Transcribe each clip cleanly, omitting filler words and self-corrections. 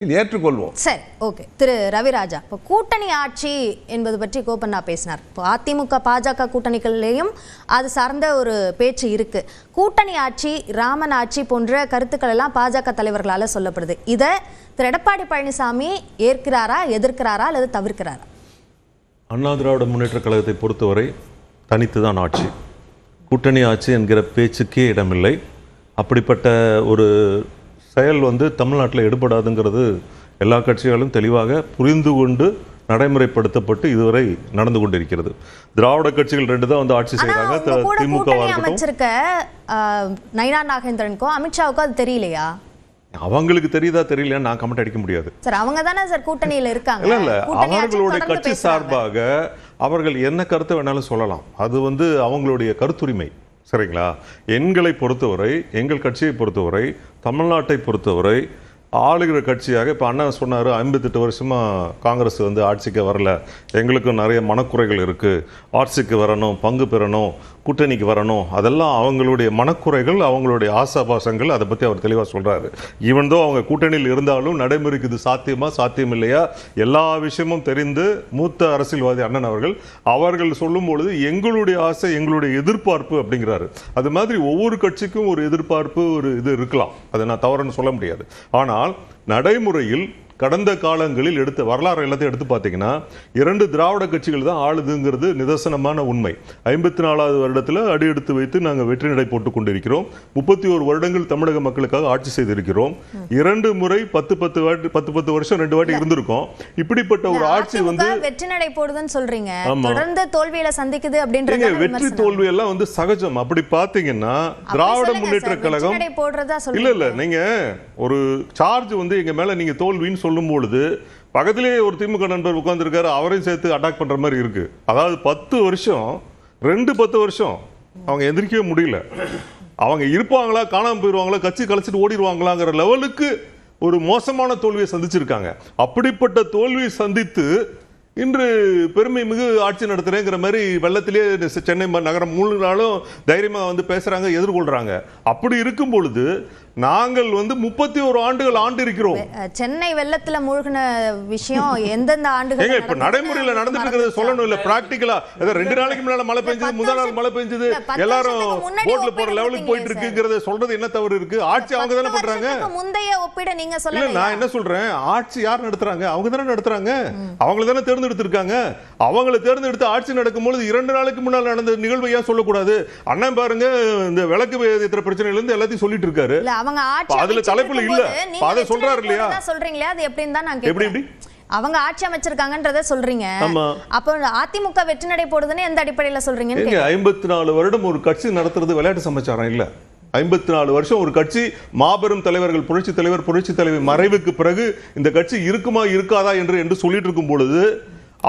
ஏற்றுக்கொள்வோம். சரி, ஓகே. திரு ரவிராஜா, இப்போ கூட்டணி ஆட்சி என்பது பற்றி கோபண்ணா பேசினார். இப்போ அதிமுக பாஜக கூட்டணிகளிலேயும் அது சார்ந்த ஒரு பேச்சு இருக்கு. கூட்டணி ஆட்சி, ராமன் ஆட்சி போன்ற கருத்துக்கள் எல்லாம் பாஜக தலைவர்களால் சொல்லப்படுது. இதை திரு எடப்பாடி பழனிசாமி ஏற்கிறாரா, எதிர்க்கிறாரா அல்லது தவிர்க்கிறாரா? அண்ணா திராவிட முன்னேற்ற கழகத்தை பொறுத்தவரை தனித்துதான் ஆட்சி, கூட்டணி ஆட்சி என்கிற பேச்சுக்கே இடமில்லை. அப்படிப்பட்ட ஒரு செயல் தமிழ்நாட்டில் எடுபடாதுங்கிறது எல்லா கட்சிகளும் தெளிவாக புரிந்து கொண்டு நடைமுறைப்படுத்தப்பட்டு இதுவரை நடந்து கொண்டிருக்கிறது. திராவிட கட்சிகள் ரெண்டு தான் ஆட்சி செய்யறாங்க. திமுக அமைச்சிருக்க நயினா நாகேந்திரனுக்கோ அமித்ஷாவுக்கோ அது தெரியலையா? அவங்களுக்கு தெரியுதா தெரியலையா நான் கமெண்ட் அடிக்க முடியாது சார். அவங்க தானே சார் கூட்டணியில் இருக்காங்க. இல்ல அவர்களுடைய கட்சி சார்பாக அவர்கள் என்ன கருத்தை வேணாலும் சொல்லலாம். அது அவங்களுடைய கருத்துரிமை. சரிங்களா? எங்களை பொறுத்தவரை, எங்கள் கட்சியை பொறுத்தவரை, தமிழ்நாட்டை பொறுத்தவரை ஆளுகிற கட்சியாக இப்போ அண்ணா சொன்னார், 58 வருஷமாக காங்கிரஸ் ஆட்சிக்கு வரல, எங்களுக்கும் நிறைய மனக்குறைகள் இருக்குது, ஆட்சிக்கு வரணும், பங்கு பெறணும், கூட்டணிக்கு வரணும், அதெல்லாம் அவங்களுடைய மனக்குறைகள், அவங்களுடைய ஆசாபாசங்கள். அதை பற்றி அவர் தெளிவாக சொல்கிறாரு. ஈவன் தோ அவங்க கூட்டணியில் இருந்தாலும் நடைமுறைக்கு இது சாத்தியமா சாத்தியம் இல்லையா எல்லா விஷயமும் தெரிந்து மூத்த அரசியல்வாதி அண்ணன் அவர்கள் சொல்லும் பொழுது எங்களுடைய ஆசை, எங்களுடைய எதிர்பார்ப்பு அப்படிங்கிறாரு. அது மாதிரி ஒவ்வொரு கட்சிக்கும் ஒரு எதிர்பார்ப்பு, ஒரு இது இருக்கலாம், அதை நான் தவறுன்னு சொல்ல முடியாது. ஆனால் நடைமுறையில் கடந்த காலங்களில் எடுத்த வரலாறு எல்லாத்தையும் எடுத்து பார்த்தீங்கன்னா 2 திராவிட கட்சிகள் தான் ஆளுதுங்கிறது நிதர்சனமான உண்மை. 54வது வருடத்தில் அடி எடுத்து வைத்து நாங்கள் வெற்றி நடை போட்டுக் கொண்டிருக்கிறோம். 31 வருடங்கள் தமிழக மக்களுக்காக ஆட்சி செய்திருக்கிறோம். 2 முறை 10 வருஷம் 2 வாட்டி இருந்திருக்கோம். இப்படிப்பட்ட ஒரு ஆட்சி வெற்றி நடை போடுதுன்னு சொல்றீங்க, தொடர்ந்து தோல்வியில சந்திக்குது அப்படின்றது வெற்றி தோல்வி எல்லாம் சகஜம். அப்படி பார்த்தீங்கன்னா திராவிட முன்னேற்ற கழகம் இல்ல நீங்க ஒரு சார்ஜ் எங்க மேல நீங்க தோல்வின்னு சொல்லும் பொழுது பக்கத்திலே ஒரு திமுக நண்பர் உட்கார்ந்து இருக்காரு, அவரையும் சேர்த்து அட்டாக் பண்ற மாதிரி இருக்கு. அதாவது 10 வருஷம் 10 வருஷம் அவங்க எந்திரிக்கவே முடியல. அவங்க இருப்பாங்களா, காணாம போயிடுவாங்களா, கட்சி கலைச்சிட்டு ஓடிடுவாங்களாங்கிற லெவலுக்கு ஒரு மோசமான தோல்வியை சந்திச்சிருக்காங்க. அப்படிப்பட்ட தோல்வியை சந்தித்து இன்று பெருமை மிகு ஆட்சி நடத்துறேங்கிற மாதிரி வெள்ளத்திலே சென்னை நகரம் 3 நாளும் தைரியமா பேசுறாங்க, எதிர்கொள்றாங்க. அப்படி இருக்கும் பொழுது நாங்கள் 31 ஆண்டுகள் ஆண்டு இருக்கிறோம். சென்னை வெள்ளத்துல மூழ்கின விஷயம் எந்தெந்த ஆண்டுகள் இப்ப நடைமுறையில நடந்துட்டு இருக்கிறது சொல்லணும் இல்ல, பிராக்டிகலா 2 நாளைக்கு முன்னால மழை பெஞ்சது, முதல் நாள் மழை பெஞ்சது, எல்லாரும் போட்ல போற லெவலுக்கு போயிட்டு இருக்குங்கிறத சொல்றது என்ன தவறு இருக்கு? ஆட்சி அவங்க தானே பண்றாங்க. முந்தைய ஒப்பிட நீங்க சொல்லல. நான் என்ன சொல்றேன், ஆட்சி யார் நடத்துறாங்க? அவங்க தானே நடத்துறாங்க. அவங்கள தானே தேர்ந்தெடுத்திருக்காங்க. அவங்களை தேர்ந்தெடுத்து ஆட்சி நடக்கும்போது 2 நாளைக்கு முன்னால் நடந்த நிகழ்வை ஏன் சொல்லக்கூடாது? அண்ணன் பாருங்க, இந்த விளக்கு ஏத்துற பிரச்சனையில இருந்து எல்லாத்தையும் சொல்லிட்டு இருக்காரு. அவங்க ஆட்சி அதுல தலைப்புல இல்ல, அத சொல்றாரு இல்லையா? சொல்றீங்களா? அது எப்படின்னு தான் நான் கேக்குறேன். அவங்க ஆட்சி அமைச்சிருக்காங்கன்றத சொல்றீங்க. அப்ப அதிமுக வெற்றி நடை போடுதுன்னு எந்த அடிப்படையில சொல்றீங்க? 54 வருடம் ஒரு கட்சி நடத்துறது விளையாட்டு சமாச்சாரம் இல்ல. 54 வருஷம் ஒரு கட்சி, மாபெரும் தலைவர்கள், புரட்சி தலைவர் மறைவுக்கு பிறகு இந்த கட்சி இருக்குமா இருக்காதா என்று சொல்லிட்டு இருக்கும் பொழுது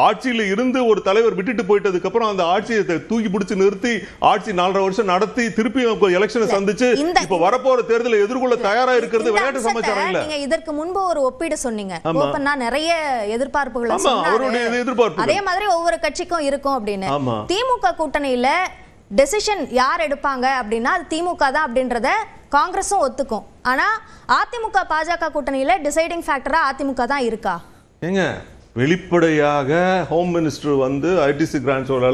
ஆட்சியில் இருந்து ஒரு தலைவர் விட்டுட்டு போயிட்டதுக்கு அப்புறம் அந்த ஆட்சியை தூக்கி பிடிச்சு நிறுத்தி ஆட்சி 4.5 வருஷம் நடத்தி திருப்பி எலெக்ஷனை சந்திச்சு இப்ப வரப்போற தேர்தலை எதிர்கொள்ள தயாரா இருக்கிறது விளையாட்டு சமாச்சாரம் இல்ல. நீங்க இதற்கு முன்பு ஒரு ஒப்பீடு சொன்னீங்க, கோபண்ணா நிறைய எதிர்பார்ப்புகளை சொன்னாரு, அதே மாதிரி ஒவ்வொரு கட்சிக்கும் இருக்கும் அப்படின்னு. திமுக கூட்டணியில டெசிஷன் யார் எடுப்பாங்க அப்படின்னா அது திமுக தான் அப்படின்றத காங்கிரஸும் ஒத்துக்கும். ஆனா அதிமுக பாஜக கூட்டணியில டிசைடிங் ஃபேக்டரா அதிமுக தான் இருக்கா? ஏங்க வெளிப்படையாக ஹோம் மினிஸ்டர் ஐடிசி கிராண்ட்ஸோட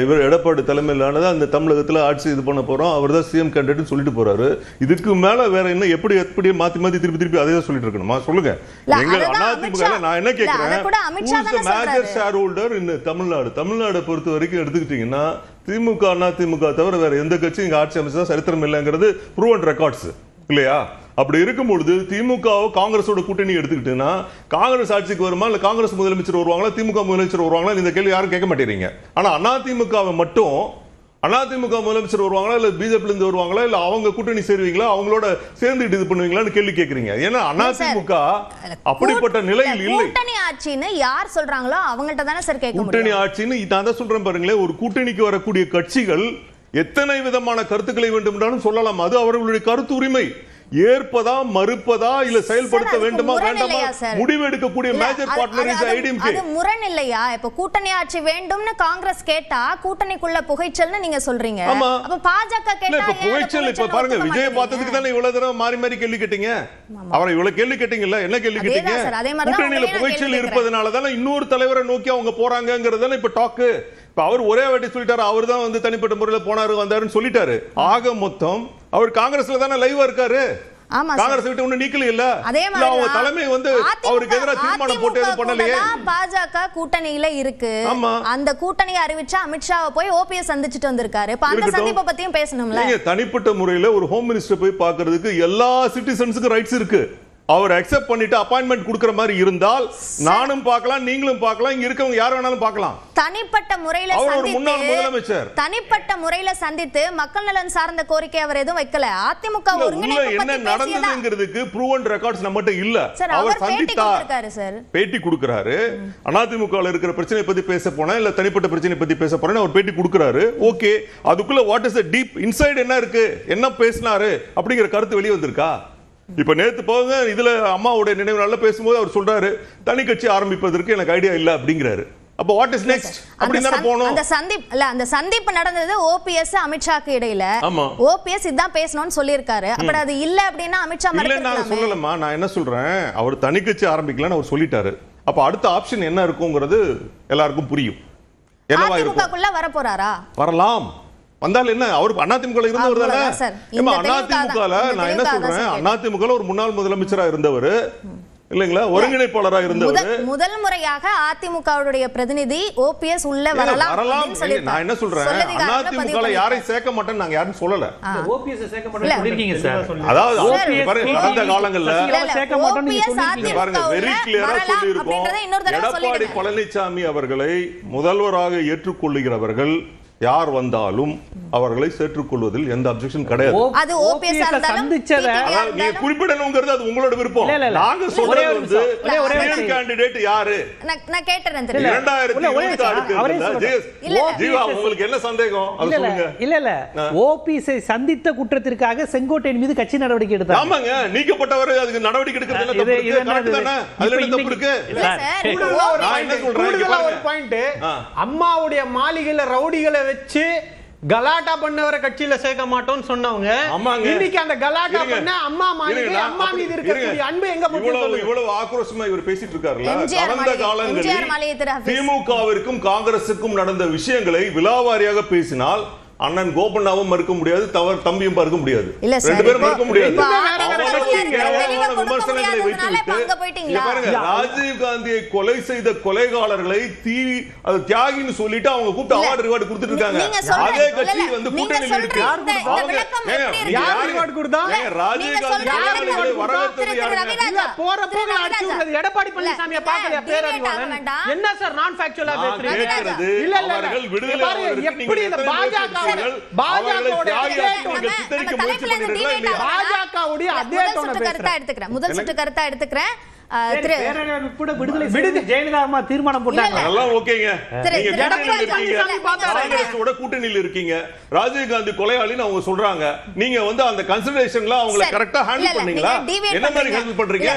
இவர் எடப்பாடி தலைமையிலானது அந்த தமிழகத்தில் ஆட்சி இது பண்ண போறோம், அவர் தான் சிஎம் கேண்டிடேட் சொல்லிட்டு போறாரு. இதுக்கு மேல வேற என்ன எப்படி மாத்தி திருப்பி அதே தான் சொல்லிட்டு இருக்கணுமா? சொல்லுங்க. எங்க அதிமுக நான் என்ன கேட்கிறேன், மேஜர் ஷேர் ஹோல்டர் இந்த தமிழ்நாடு பொறுத்த வரைக்கும் எடுத்துக்கிட்டீங்கன்னா திமுக, அதிமுக தவிர வேற எந்த கட்சியும் இங்க ஆட்சி அமைச்சா சரித்திரம் இல்லைங்கிறது ப்ரூவன் ரெக்கார்ட்ஸ் இல்லையா? அப்படி இருக்கும் பொழுது திமுக காங்கிரஸோட கூட்டணி எடுத்துக்கிட்டுன்னா காங்கிரஸ் ஆட்சிக்கு வருமா, இல்ல காங்கிரஸ் முதலமைச்சர் வருவாங்களா, திமுக முதலமைச்சர் வருவாங்களா? இந்த கேள்வி யாரும் கேட்க மாட்டேறீங்க. ஆனா அதிமுகவை மட்டும் அதிமுக முதலமைச்சர் வருவாங்களா, இல்ல பிஜேபி இருந்து வருவாங்களா, இல்ல அவங்க கூட்டணி சேருவீங்களா, அவங்களோட சேர்ந்து இது பண்ணுவீங்களான்னு கேள்வி கேட்கறீங்க. ஏன்னா அதிமுக அப்படிப்பட்ட நிலையில் இல்லை. கூட்டணி ஆட்சின்னு யார் சொல்றாங்களோ அவங்கள்ட்ட தானே சார் கேட்க முடியும். கூட்டணி ஆட்சின்னு நான் தான் சொல்றேன் பாருங்களேன். ஒரு கூட்டணிக்கு வரக்கூடிய கட்சிகள் எத்தனை விதமான கருத்துக்களை வேண்டும் என்றாலும் சொல்லலாம், அது அவர்களுடைய கருத்து உரிமை. ஏற்பதா மறுப்பதா இல்ல செயல்படுத்த வேண்டுமா வேண்டாமா முடிவு எடுக்கக்கூடிய மேஜர் பார்ட்னர் இஸ் ஐடிஎம்கே. அது முரண் இல்லையா? இப்ப கூட்டணி ஆட்சி வேண்டும்னு காங்கிரஸ் கேட்டா கூட்டணிக்குள்ள புகைச்சல்னு நீங்க சொல்றீங்க. அப்ப பாஜக கேட்டா இப்ப புகைச்சல் இப்ப பாருங்க விஜய் பார்த்ததுக்கு தானே இவ்வளவு தடவை மாறி மாறி கேள்வி கேட்டீங்க. அவரை இவ்வளவு கேள்வி கேட்டீங்கல்ல, என்ன கேள்வி கேட்டீங்க? கூட்டணியில புகைச்சல் இருப்பதனால தானே இன்னொரு தலைவரை நோக்கி அவங்க போறாங்கங்கிறது தானே இப்ப டாக்கு. இப்ப அவர் ஒரே வாட்டி சொல்லிட்டாரு, அவர் தான் வந்து தனிப்பட்ட முறையில் போனாரு வந்தாருன்னு சொல்லிட்டாரு. ஆக மொத்தம் அவர் காங்கிரஸ்ல தானே லைவா இருக்காரு. காங்கிரஸ் விட்டு ஒண்ணு நீக்கல இல்ல. அவங்க தலைமை வந்து அவருக்கு எதிராக தீர்மானம் போட்டு எதுவும் பண்ணலையே. பாஜக கூட்டணியில இருக்கு. அந்த கூட்டணியை அறிவிச்சா அமித்ஷாவை போய் ஓபிஎஸ் சந்திச்சிட்டு வந்திருக்காரு. அந்த சந்திப்பை பத்தியும் பேசணும்ல. நீங்க தனிப்பட்ட முறையில் ஒரு ஹோம் மினிஸ்டர் போய் பார்க்கிறதுக்கு எல்லா சிட்டிசன்ஸுக்கும் ரைட்ஸ் இருக்கு. அவர் அக்செப்ட் பண்ணிட்டு அப்பாயின்ட்மெண்ட் கொடுக்கிற மாதிரி இருந்தால் நானும் பார்க்கலாம், நீங்களும் பார்க்கலாம், இங்க இருக்கவங்க யார் வேணாலும் பார்க்கலாம். தனிப்பட்ட முறையில முன்னாள் முதலமைச்சர் தனிப்பட்ட முறையில சந்தித்து மக்கள் நலன் சார்ந்த கோரிக்கை அவர் எதுவும் வைக்கல. அதிமுக ஒருங்கிணைப்பு என்ன நடந்ததுங்கிறதுக்கு ப்ரூவன் ரெக்கார்ட்ஸ் நம்மகிட்ட இல்ல. அவர் சந்தித்தார், பேட்டி கொடுக்கிறாரு. அதிமுகவில் இருக்கிற பிரச்சனை பத்தி பேச போனா இல்ல தனிப்பட்ட பிரச்சனை பத்தி பேச போறேன்னு அவர் பேட்டி கொடுக்கிறாரு. ஓகே, அதுக்குள்ள what is the deep inside என்ன இருக்கு, என்ன பேசினாரு அப்படிங்கிற கருத்து வெளியே வந்திருக்கா? இப்ப நேத்து போங்க இதுல அம்மாவுடைய நினைவு நாள்ல பேசும்போது அவர் சொல்றாரு தனி கட்சி ஆரம்பிப்பதற்கு எனக்கு ஐடியா இல்ல அப்படிங்கிறாரு. அப்ப வாட் இஸ் நெக்ஸ்ட் அப்படினா போணும். அந்த சந்திப்பு நடந்தது ஓபிஎஸ் அமித்ஷாக்கு இடையில. ஓபிஎஸ் இதான் பேசணும்னு சொல்லியிருக்காரு. அப்ப அது இல்ல அப்படினா அமித்ஷா மறுக்கலாமே. நான் சொல்லலமா, நான் என்ன சொல்றேன், அவர் தனி கட்சி ஆரம்பிக்கலாம்னு அவர் சொல்லிட்டாரு. அப்ப அடுத்த ஆப்ஷன் என்ன இருக்குங்கிறது எல்லாருக்கும் புரியும். என்னவா இருக்கும்? அதிமுகக்குள்ள வர போறாரா? வரலாம். வந்தால் என்ன, அவர் அதிமுக இருந்தவர் தானே. அதிமுகல நான் என்ன சொல்றேன், அதிமுக ஒரு முன்னாள் முதலமைச்சரா இருந்தவர் இல்லைங்களா, ஒருங்கிணைப்பாளராக இருந்தவர். முதல் முறையாக அதிமுகவுடைய பிரதிநிதி ஓபிஎஸ் உள்ள வரலாம். நான் என்ன சொல்றேன், அதிமுக யாரையும் சேர்க்க மாட்டேன்னு நாங்க யாரும் சொல்லல. ஓபிஎஸ் சேர்க்க மாட்டேன்னு சொல்லிருக்கீங்க சார். அதாவது கடந்த காலங்கள்ல சேர்க்க மாட்டேன்னு நீங்க சொல்லிருக்கீங்க பாருங்க, வெரி கிளியரா சொல்லி இருக்கோம். எடப்பாடி பழனிசாமி அவர்களை முதல்வராக ஏற்றுக்கொள்ளுகிறவர்கள் யார் வந்தாலும் அவர்களை ஏற்றுக்கொள்வதில் எந்த அப்ஜெக்ஷன் கிடையாது. அது ஓபிஎஸ் சந்திச்சத நீங்க குறிப்பிடணும்ங்கிறது அது உங்களோட விருப்பம். நாங்க சொல்றது வந்து ஒரே கேண்டிடேட் யாரு நான் கேட்டறேன். 2026 ஜீவா உங்களுக்கு என்ன சந்தேகம் அது சொல்லுங்க. இல்ல ஓபிஎஸ் சந்தித்த குற்றத்திற்காக செங்கோட்டையின் மீது கட்சி நடவடிக்கை எடுத்தாங்க. ஆமாங்க, நீக்கப்பட்டவர் அதுக்கு நடவடிக்கை எடுக்கிறது என்ன தப்பு இருக்கு? கரெக்ட் தானே? அதுல என்ன தப்பு இருக்கு? நான் என்ன சொல்றேன், ஒரு பாயிண்ட், அம்மாவுடைய மாளிகையில ரவுடிகளை வச்சு கலாட்டா பண்ணவர கட்சியில சேர்க்க மாட்டோம்னு சொன்னவங்க இன்னைக்கு அந்த கலாட்டா பண்ண அம்மா மாளிகை அம்மா மீது இருக்கக்கூடிய அன்பு எங்க போச்சு? இவ்வளவு ஆக்ரோஷமா இவர் பேசிட்டு இருக்காருல்ல. கடந்த காலங்களில் திமுகவிற்கும் காங்கிரசுக்கும் நடந்த விஷயங்களை விலாவாரியாக பேசினால் அண்ணன் கோபண்ணாவும் மறுக்க முடியாது, தம்பியும் மறுக்க முடியாது, ரெண்டு பேரும் மறுக்க முடியாது. விமர்சனங்களை வைத்துவிட்டு ராஜீவ் காந்தியை கொலை செய்த கொலைகாரர்களை தியாகின்னு சொல்லிட்டு அவங்க கூப்பிட்டு அவார்டு ரிவார்டு கொடுத்துட்டு இருக்காங்க. அதே கட்சி வந்து கூட்டணியில் இருக்கு. ராஜீவ் காந்தி வரவேற்றது எடப்பாடி பழனிசாமியை பார்க்கலையா பேரறிவாளன்? என்ன சார் நான் ஃபேக்சுவலா பேசுறீங்க? இல்ல எப்படி இந்த பாஜக முதல் சுற்று கருத்தா எடுத்துக்கிறேன். கூட்டணியில் இருக்கீங்க, ராஜீவ்காந்தி கொலையாளின்னு அவங்க சொல்றாங்க. நீங்க வந்து அந்த கன்சிடரேஷன்ல அவங்களை கரெக்டா ஹேண்டில் பண்ணீங்களா? என்ன மாதிரி ஹேண்டில் பண்றீங்க?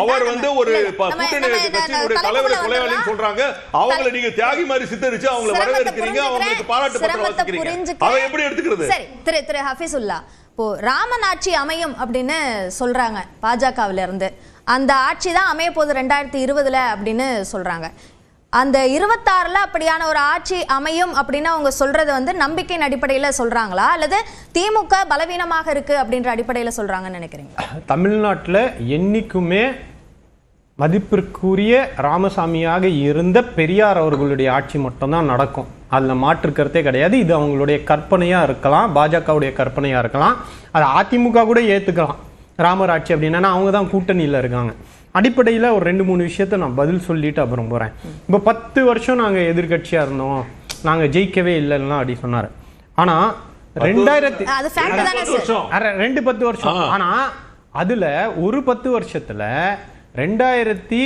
அவர் வந்து ஒரு கூட்டணி கட்சியுடைய தலைவரை கொலையாளின்னு சொல்றாங்க, அவங்களை நீங்க தியாகி மாதிரி சித்தரிச்சு அவங்களை வரவேற்கிறீங்க, அவங்களுக்கு பாராட்டு பத்திரம் வாசிக்கிறீங்க. அதை எப்படி எடுத்துக்கிறது? சரி, திரு ஹஃபீசுல்லா, இப்போ ராமன் ஆட்சி அமையும் அப்படின்னு சொல்றாங்க பாஜகவில இருந்து. அந்த ஆட்சி தான் அமைய போகுது 2020 அப்படின்னு சொல்றாங்க. அந்த 26ல அப்படியான ஒரு ஆட்சி அமையும் அப்படின்னு அவங்க சொல்றது வந்து நம்பிக்கையின் அடிப்படையில் சொல்றாங்களா, அல்லது திமுக பலவீனமாக இருக்கு அப்படின்ற அடிப்படையில் சொல்றாங்கன்னு நினைக்கிறீங்க? தமிழ்நாட்டில் என்னைக்குமே மதிப்பிற்குரிய ராமசாமியாக இருந்த பெரியார் அவர்களுடைய ஆட்சி மட்டும்தான் நடக்கும். அதில் மாற்று கருத்தே கிடையாது. இது அவங்களுடைய கற்பனையாக இருக்கலாம், பாஜகவுடைய கற்பனையாக இருக்கலாம், அது அதிமுக கூட ஏற்றுக்கலாம். ராமர் ஆட்சி அப்படின்னா அவங்க தான் கூட்டணியில் இருக்காங்க. அடிப்படையில் ஒரு 2-3 விஷயத்த நான் பதில் சொல்லிட்டு அப்புறம் போகிறேன். இப்போ 10 வருஷம் நாங்கள் எதிர்கட்சியாக இருந்தோம், நாங்கள் ஜெயிக்கவே இல்லைன்னா அப்படி சொன்னார். ஆனால் 10 வருஷம் ஆனால் அதில் ஒரு 10 வருஷத்தில் 2019